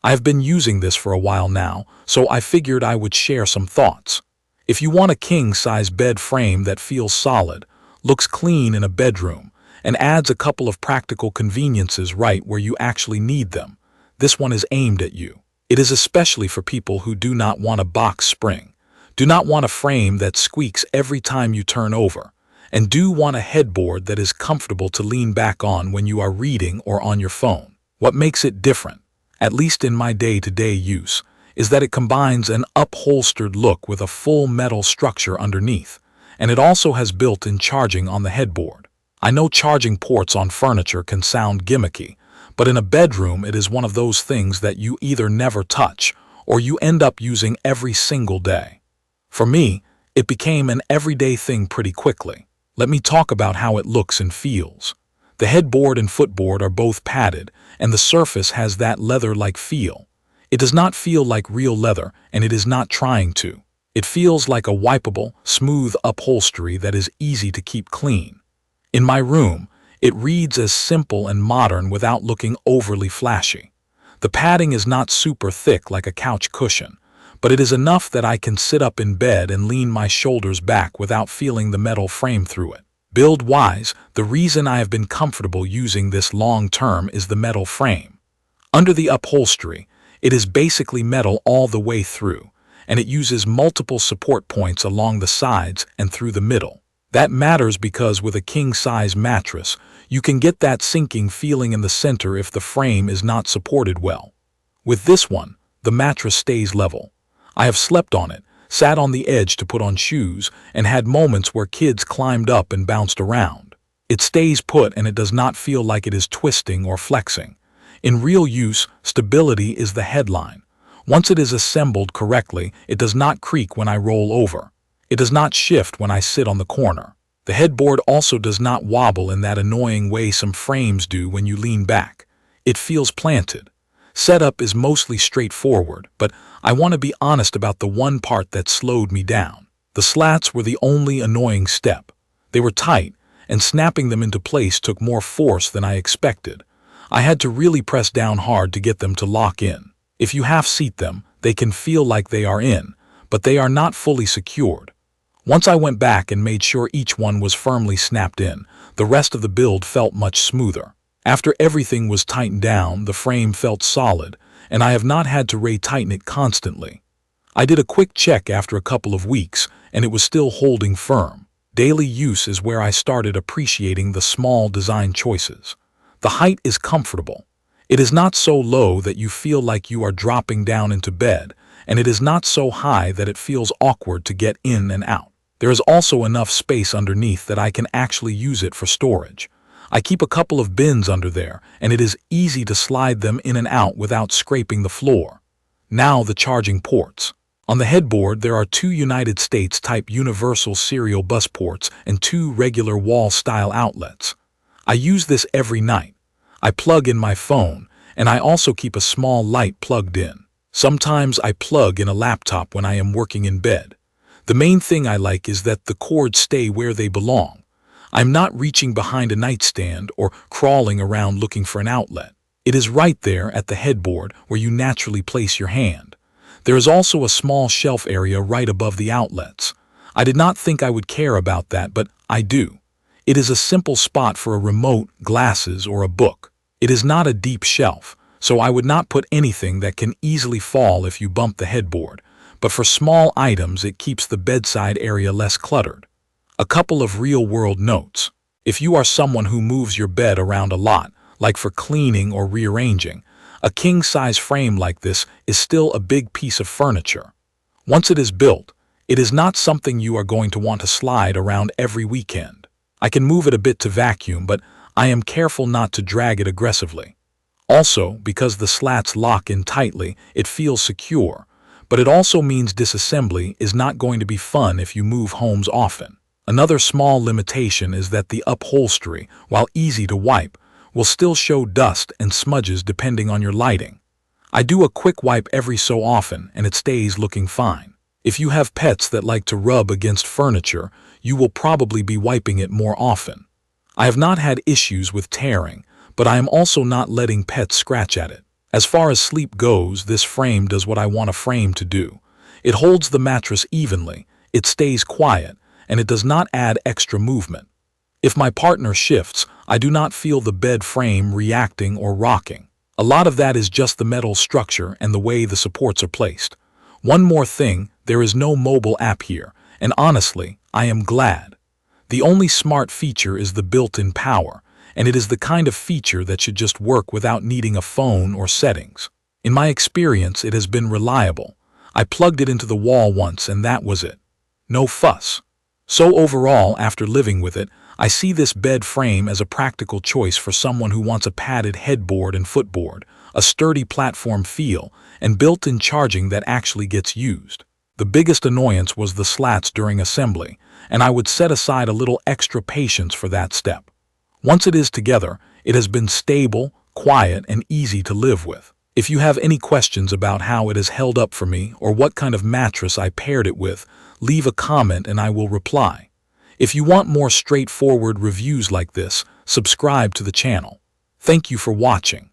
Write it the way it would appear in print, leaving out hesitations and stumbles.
I have been using this for a while now, so I figured I would share some thoughts. If you want a king-size bed frame that feels solid, looks clean in a bedroom, and adds a couple of practical conveniences right where you actually need them, this one is aimed at you. It is especially for people who do not want a box spring, do not want a frame that squeaks every time you turn over, and do want a headboard that is comfortable to lean back on when you are reading or on your phone. What makes it different, at least in my day-to-day use, is that it combines an upholstered look with a full metal structure underneath, and it also has built-in charging on the headboard. I know charging ports on furniture can sound gimmicky, but in a bedroom it is one of those things that you either never touch or you end up using every single day. For me, it became an everyday thing pretty quickly. Let me talk about how it looks and feels. The headboard and footboard are both padded, and the surface has that leather-like feel. It does not feel like real leather, and it is not trying to. It feels like a wipeable, smooth upholstery that is easy to keep clean. In my room, it reads as simple and modern without looking overly flashy. The padding is not super thick like a couch cushion, but it is enough that I can sit up in bed and lean my shoulders back without feeling the metal frame through it. Build-wise, the reason I have been comfortable using this long-term is the metal frame. Under the upholstery, it is basically metal all the way through, and it uses multiple support points along the sides and through the middle. That matters because with a king-size mattress, you can get that sinking feeling in the center if the frame is not supported well. With this one, the mattress stays level. I have slept on it, sat on the edge to put on shoes, and had moments where kids climbed up and bounced around. It stays put and it does not feel like it is twisting or flexing. In real use, stability is the headline. Once it is assembled correctly, it does not creak when I roll over. It does not shift when I sit on the corner. The headboard also does not wobble in that annoying way some frames do when you lean back. It feels planted. Setup is mostly straightforward, but I want to be honest about the one part that slowed me down. The slats were the only annoying step. They were tight, and snapping them into place took more force than I expected. I had to really press down hard to get them to lock in. If you half-seat them, they can feel like they are in, but they are not fully secured. Once I went back and made sure each one was firmly snapped in, the rest of the build felt much smoother. After everything was tightened down, the frame felt solid, and I have not had to re-tighten it constantly. I did a quick check after a couple of weeks, and it was still holding firm. Daily use is where I started appreciating the small design choices. The height is comfortable. It is not so low that you feel like you are dropping down into bed, and it is not so high that it feels awkward to get in and out. There is also enough space underneath that I can actually use it for storage. I keep a couple of bins under there, and it is easy to slide them in and out without scraping the floor. Now the charging ports. On the headboard there are 2 United States type universal serial bus ports and 2 regular wall-style outlets. I use this every night. I plug in my phone, and I also keep a small light plugged in. Sometimes I plug in a laptop when I am working in bed. The main thing I like is that the cords stay where they belong. I'm not reaching behind a nightstand or crawling around looking for an outlet. It is right there at the headboard where you naturally place your hand. There is also a small shelf area right above the outlets. I did not think I would care about that, but I do. It is a simple spot for a remote, glasses, or a book. It is not a deep shelf, so I would not put anything that can easily fall if you bump the headboard, but for small items it keeps the bedside area less cluttered. A couple of real-world notes. If you are someone who moves your bed around a lot, like for cleaning or rearranging, a king-size frame like this is still a big piece of furniture. Once it is built, it is not something you are going to want to slide around every weekend. I can move it a bit to vacuum, but I am careful not to drag it aggressively. Also, because the slats lock in tightly, it feels secure, but it also means disassembly is not going to be fun if you move homes often. Another small limitation is that the upholstery, while easy to wipe, will still show dust and smudges depending on your lighting. I do a quick wipe every so often and it stays looking fine. If you have pets that like to rub against furniture, you will probably be wiping it more often. I have not had issues with tearing, but I am also not letting pets scratch at it. As far as sleep goes, this frame does what I want a frame to do. It holds the mattress evenly, it stays quiet, and it does not add extra movement. If my partner shifts, I do not feel the bed frame reacting or rocking. A lot of that is just the metal structure and the way the supports are placed. One more thing, there is no mobile app here, and honestly, I am glad. The only smart feature is the built-in power, and it is the kind of feature that should just work without needing a phone or settings. In my experience, it has been reliable. I plugged it into the wall once and that was it. No fuss. So overall, after living with it, I see this bed frame as a practical choice for someone who wants a padded headboard and footboard, a sturdy platform feel, and built-in charging that actually gets used. The biggest annoyance was the slats during assembly, and I would set aside a little extra patience for that step. Once it is together, it has been stable, quiet, and easy to live with. If you have any questions about how it has held up for me or what kind of mattress I paired it with, leave a comment and I will reply. If you want more straightforward reviews like this, subscribe to the channel. Thank you for watching.